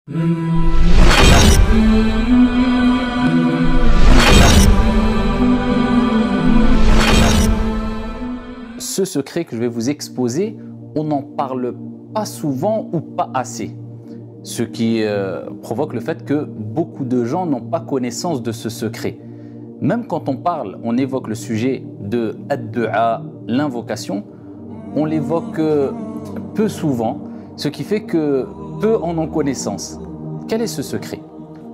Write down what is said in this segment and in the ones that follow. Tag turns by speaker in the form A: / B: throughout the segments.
A: Ce secret que je vais vous exposer, on n'en parle pas souvent ou pas assez. Ce qui provoque le fait que beaucoup de gens n'ont pas connaissance de ce secret. Même quand on parle, on évoque le sujet de ad-du'a, l'invocation, on l'évoque peu souvent, ce qui fait que peu en ont connaissance. Quel est ce secret?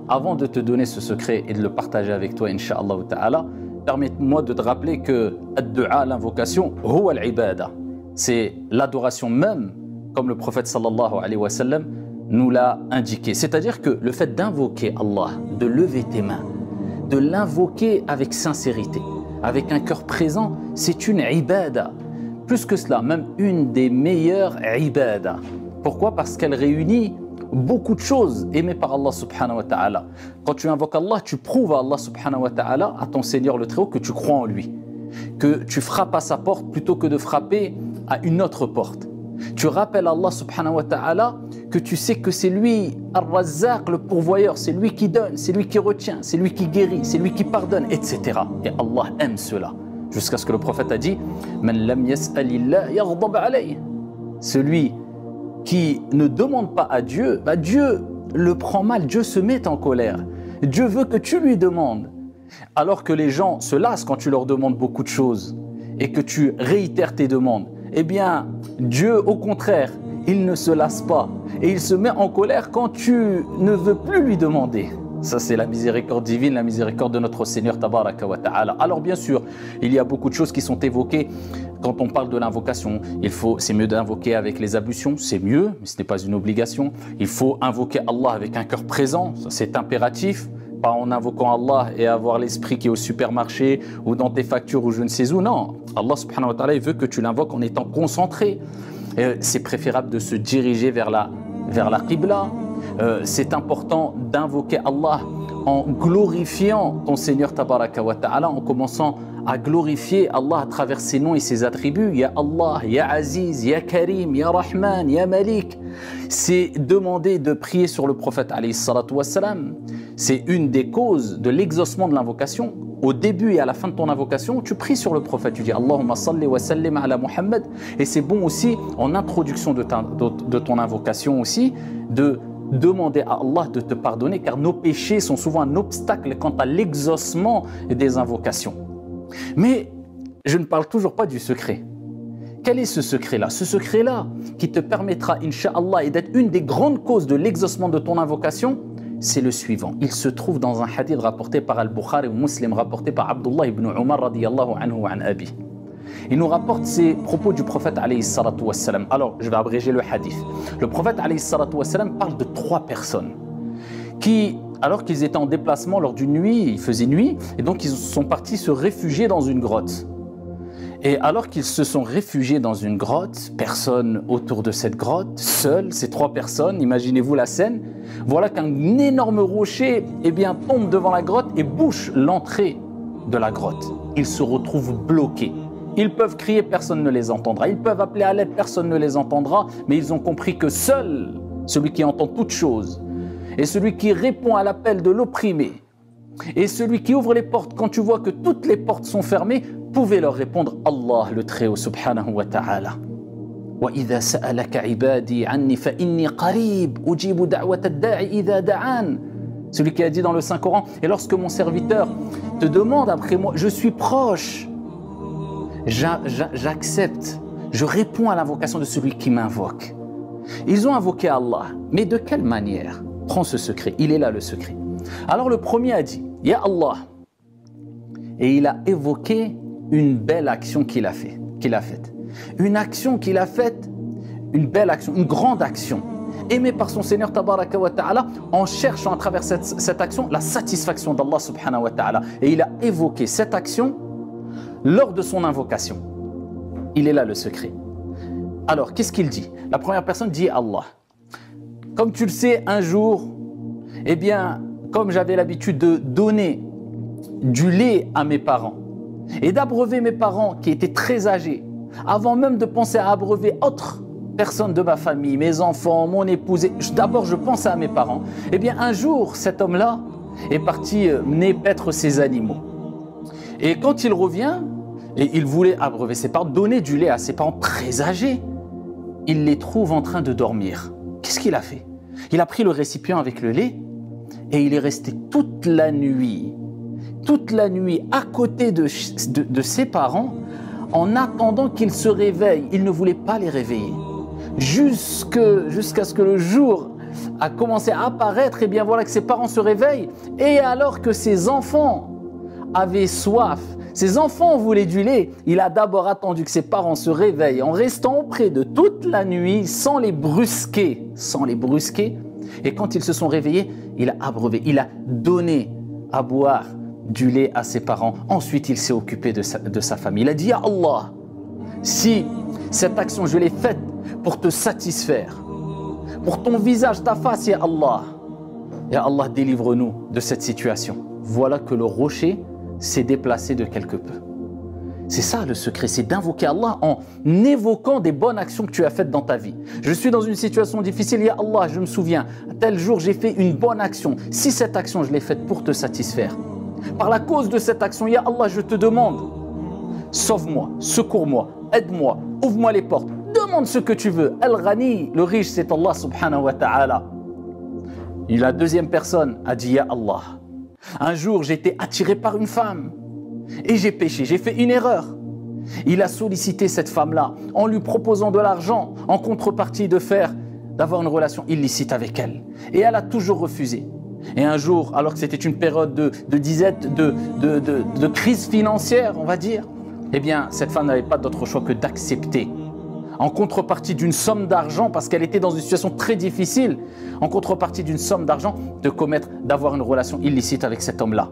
A: Avant de te donner ce secret et de le partager avec toi, Inch'Allah ta'ala, permets-moi de te rappeler que ad-du'a, l'invocation, huwa al-ibada. C'est l'adoration même, comme le prophète sallallahu alayhi wa sallam nous l'a indiqué. C'est-à-dire que le fait d'invoquer Allah, de lever tes mains, de l'invoquer avec sincérité, avec un cœur présent, c'est une ibada. Plus que cela, même une des meilleures ibadas. Pourquoi? Parce qu'elle réunit beaucoup de choses aimées par Allah subhanahu wa ta'ala. Quand tu invoques Allah, tu prouves à Allah subhanahu wa ta'ala, à ton Seigneur le Très-Haut, que tu crois en lui. Que tu frappes à sa porte plutôt que de frapper à une autre porte. Tu rappelles à Allah subhanahu wa ta'ala que tu sais que c'est lui, Ar-Razzaq, le pourvoyeur, c'est lui qui donne, c'est lui qui retient, c'est lui qui guérit, c'est lui qui pardonne, etc. Et Allah aime cela. Jusqu'à ce que le prophète a dit Man lam yas'alillah yaghdab alayh. Celui qui ne demande pas à Dieu, Dieu le prend mal, Dieu se met en colère. Dieu veut que tu lui demandes. Alors que les gens se lassent quand tu leur demandes beaucoup de choses et que tu réitères tes demandes. Eh bien, Dieu, au contraire, il ne se lasse pas et il se met en colère quand tu ne veux plus lui demander. Ça, c'est la miséricorde divine, la miséricorde de notre Seigneur Tabaraka wa Ta'ala. Alors, bien sûr, il y a beaucoup de choses qui sont évoquées quand on parle de l'invocation. C'est mieux d'invoquer avec les ablutions, c'est mieux, mais ce n'est pas une obligation. Il faut invoquer Allah avec un cœur présent, ça c'est impératif. Pas en invoquant Allah et avoir l'esprit qui est au supermarché ou dans tes factures ou je ne sais où. Non, Allah subhanahu wa ta'ala, il veut que tu l'invoques en étant concentré. C'est préférable de se diriger vers la Qibla. C'est important d'invoquer Allah en glorifiant ton Seigneur Tabaraka wa Ta'ala, en commençant à glorifier Allah à travers ses noms et ses attributs. Ya Allah, Ya Aziz, Ya Karim, Ya Rahman, Ya Malik. C'est demander de prier sur le prophète alayhi salatu wassalam. C'est une des causes de l'exaucement de l'invocation. Au début et à la fin de ton invocation, tu pries sur le prophète. Tu dis Allahumma salli wa sallim ala Muhammad. Et c'est bon aussi, en introduction de ton invocation aussi, de demander à Allah de te pardonner, car nos péchés sont souvent un obstacle quant à l'exaucement des invocations. Mais je ne parle toujours pas du secret. Quel est ce secret-là? Ce secret-là qui te permettra, Inch'Allah, et d'être une des grandes causes de l'exaucement de ton invocation, c'est le suivant. Il se trouve dans un hadith rapporté par Al-Bukhari ou Muslim, rapporté par Abdullah ibn Umar radiyallahu anhu wa an abi. Il nous rapporte ces propos du prophète alayhi salatu wassalam. Alors, je vais abréger le hadith. Le prophète alayhi salatu wassalam parle de 3 personnes qui, alors qu'ils étaient en déplacement lors d'une nuit, il faisait nuit, et donc ils sont partis se réfugier dans une grotte. Et alors qu'ils se sont réfugiés dans une grotte, personne autour de cette grotte, seuls, ces 3 personnes, imaginez-vous la scène, voilà qu'un énorme rocher tombe devant la grotte et bouche l'entrée de la grotte. Ils se retrouvent bloqués. Ils peuvent crier, personne ne les entendra. Ils peuvent appeler à l'aide, personne ne les entendra. Mais ils ont compris que seul celui qui entend toutes choses et celui qui répond à l'appel de l'opprimé et celui qui ouvre les portes quand tu vois que toutes les portes sont fermées pouvait leur répondre Allah le Très-Haut subhanahu wa ta'ala. وَإِذَا سَأَلَكَ عِبَادِي عَنِّي فَإِنِّي قَرِيبٌ أُجِيبُ دَعْوَةَ الدَّاعِ إِذَا دَعَانِ. Celui qui a dit dans le Saint-Coran, et lorsque mon serviteur te demande après moi, je suis proche, j'accepte, je réponds à l'invocation de celui qui m'invoque. Ils ont invoqué Allah, mais de quelle manière? Prends ce secret, il est là le secret. Alors le premier a dit, Ya Allah, et il a évoqué une belle action qu'il a faite. Une action qu'il a faite, une belle action, une grande action, aimée par son Seigneur Tabaraka wa Ta'ala, en cherchant à travers cette action la satisfaction d'Allah subhanahu wa ta'ala. Et il a évoqué cette action lors de son invocation. Il est là le secret. Alors, qu'est-ce qu'il dit? La première personne dit Allah. Comme tu le sais, un jour, comme j'avais l'habitude de donner du lait à mes parents et d'abreuver mes parents qui étaient très âgés, avant même de penser à abreuver autre personne de ma famille, mes enfants, mon épouse, d'abord je pense à mes parents. Eh bien un jour, cet homme-là est parti mener paître ses animaux. Et quand il revient, et il voulait abreuver ses parents, donner du lait à ses parents très âgés, il les trouve en train de dormir. Qu'est-ce qu'il a fait? Il a pris le récipient avec le lait et il est resté toute la nuit à côté de ses parents en attendant qu'ils se réveillent. Il ne voulait pas les réveiller. Jusqu'à ce que le jour a commencé à apparaître, et bien voilà que ses parents se réveillent. Et alors que ses enfants avaient soif, ses enfants voulaient du lait, il a d'abord attendu que ses parents se réveillent en restant auprès d'eux toute la nuit sans les brusquer. Et quand ils se sont réveillés, il a abreuvé, il a donné à boire du lait à ses parents. Ensuite, il s'est occupé de sa famille. Il a dit, Ya Allah, si cette action je l'ai faite pour te satisfaire, pour ton visage, ta face, Ya Allah, délivre-nous de cette situation. Voilà que le rocher s'est déplacé de quelque peu. C'est ça le secret, c'est d'invoquer Allah en évoquant des bonnes actions que tu as faites dans ta vie. Je suis dans une situation difficile, Ya Allah, je me souviens, tel jour j'ai fait une bonne action. Si cette action je l'ai faite pour te satisfaire, par la cause de cette action, Ya Allah, je te demande, sauve-moi, secours-moi, aide-moi, ouvre-moi les portes, demande ce que tu veux. Al-Ghani, le riche, c'est Allah subhanahu wa ta'ala. Et la deuxième personne a dit, Ya Allah, un jour j'ai été attiré par une femme et j'ai péché, j'ai fait une erreur. Il a sollicité cette femme-là en lui proposant de l'argent en contrepartie d'avoir une relation illicite avec elle. Et elle a toujours refusé. Et un jour, alors que c'était une période de crise financière, on va dire, eh bien, cette femme n'avait pas d'autre choix que d'accepter, en contrepartie d'une somme d'argent, parce qu'elle était dans une situation très difficile, en contrepartie d'une somme d'argent, d'avoir une relation illicite avec cet homme-là.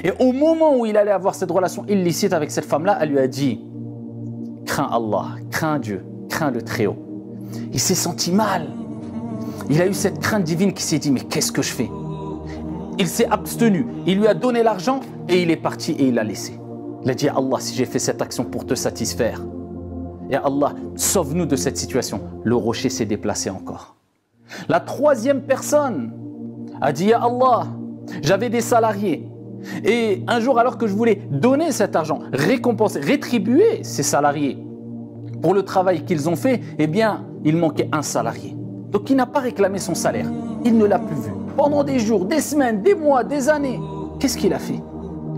A: Et au moment où il allait avoir cette relation illicite avec cette femme-là, elle lui a dit, crains Allah, crains Dieu, crains le Très-Haut. Il s'est senti mal. Il a eu cette crainte divine qui s'est dit, mais qu'est-ce que je fais? Il s'est abstenu, il lui a donné l'argent et il est parti et il l'a laissé. Il a dit, Allah, si j'ai fait cette action pour te satisfaire, et Allah, sauve-nous de cette situation. Le rocher s'est déplacé encore. La troisième personne a dit, Ya Allah, j'avais des salariés. Et un jour, alors que je voulais donner cet argent, récompenser, rétribuer ces salariés pour le travail qu'ils ont fait, eh bien, il manquait un salarié. Donc, il n'a pas réclamé son salaire. Il ne l'a plus vu. Pendant des jours, des semaines, des mois, des années, qu'est-ce qu'il a fait?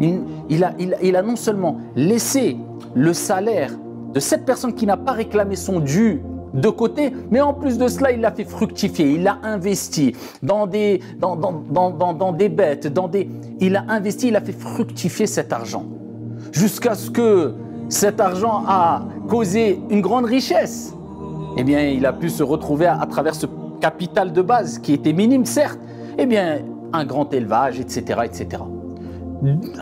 A: Il a non seulement laissé le salaire de cette personne qui n'a pas réclamé son dû de côté, mais en plus de cela, il l'a fait fructifier, il l'a investi dans des bêtes, il a investi, il a fait fructifier cet argent, jusqu'à ce que cet argent a causé une grande richesse. Eh bien, il a pu se retrouver à travers ce capital de base, qui était minime certes, eh bien, un grand élevage, etc., etc.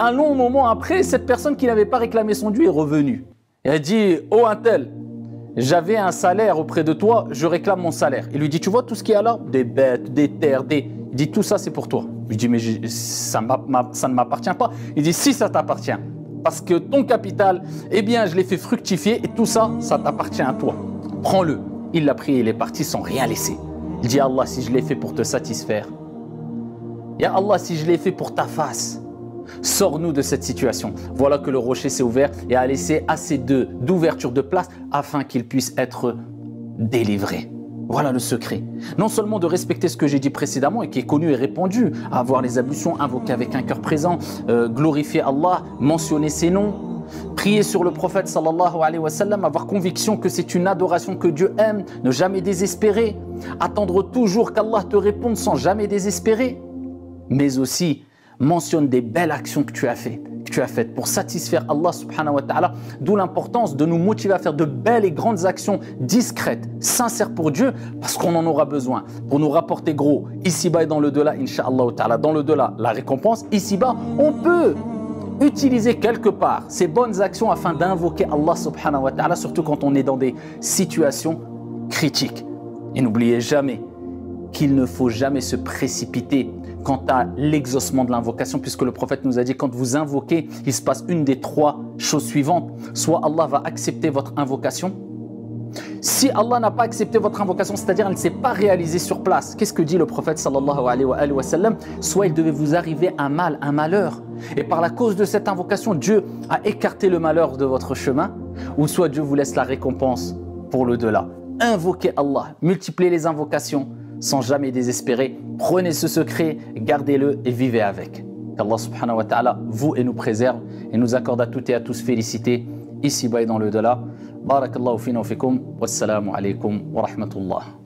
A: Un long moment après, cette personne qui n'avait pas réclamé son dû est revenue. Et elle dit, oh un tel, j'avais un salaire auprès de toi, je réclame mon salaire. Il lui dit, tu vois tout ce qu'il y a là? Des bêtes, des terres, Il dit, tout ça c'est pour toi. Je lui dis, mais ça ne m'appartient pas. Il dit, si ça t'appartient. Parce que ton capital, eh bien je l'ai fait fructifier et tout ça, ça t'appartient à toi. Prends-le. Il l'a pris et il est parti sans rien laisser. Il dit, Allah, si je l'ai fait pour te satisfaire, Ya Allah, si je l'ai fait pour ta face, sors-nous de cette situation. Voilà que le rocher s'est ouvert et a laissé assez d'ouverture de place afin qu'il puisse être délivré. Voilà le secret. Non seulement de respecter ce que j'ai dit précédemment et qui est connu et répandu, à avoir les ablutions, invoquer avec un cœur présent, glorifier Allah, mentionner ses noms, prier sur le prophète sallallahu alayhi wa sallam, avoir conviction que c'est une adoration que Dieu aime, ne jamais désespérer, attendre toujours qu'Allah te réponde sans jamais désespérer, mais aussi mentionne des belles actions que tu as faites pour satisfaire Allah subhanahu wa ta'ala, d'où l'importance de nous motiver à faire de belles et grandes actions discrètes, sincères pour Dieu, parce qu'on en aura besoin pour nous rapporter gros ici-bas et dans le delà, incha'Allah ta'ala. Dans le delà, la récompense, ici-bas, on peut utiliser quelque part ces bonnes actions afin d'invoquer Allah subhanahu wa ta'ala, surtout quand on est dans des situations critiques. Et n'oubliez jamais qu'il ne faut jamais se précipiter quant à l'exaucement de l'invocation, puisque le prophète nous a dit, quand vous invoquez, il se passe une des trois choses suivantes. Soit Allah va accepter votre invocation, Si Allah n'a pas accepté votre invocation, c'est-à-dire elle ne s'est pas réalisée sur place, qu'est-ce que dit le prophète sallallahu alayhi wa sallam? Soit il devait vous arriver un mal, un malheur, et par la cause de cette invocation, Dieu a écarté le malheur de votre chemin, ou soit Dieu vous laisse la récompense pour l'au-delà. Invoquez Allah, multipliez les invocations sans jamais désespérer. Prenez ce secret, gardez-le et vivez avec. Qu'Allah subhanahu wa ta'ala vous et nous préserve et nous accorde à toutes et à tous félicité ici-bas et dans l'au-delà. Barakallahu fina wa fikum. Wassalamu alaikum wa rahmatullah.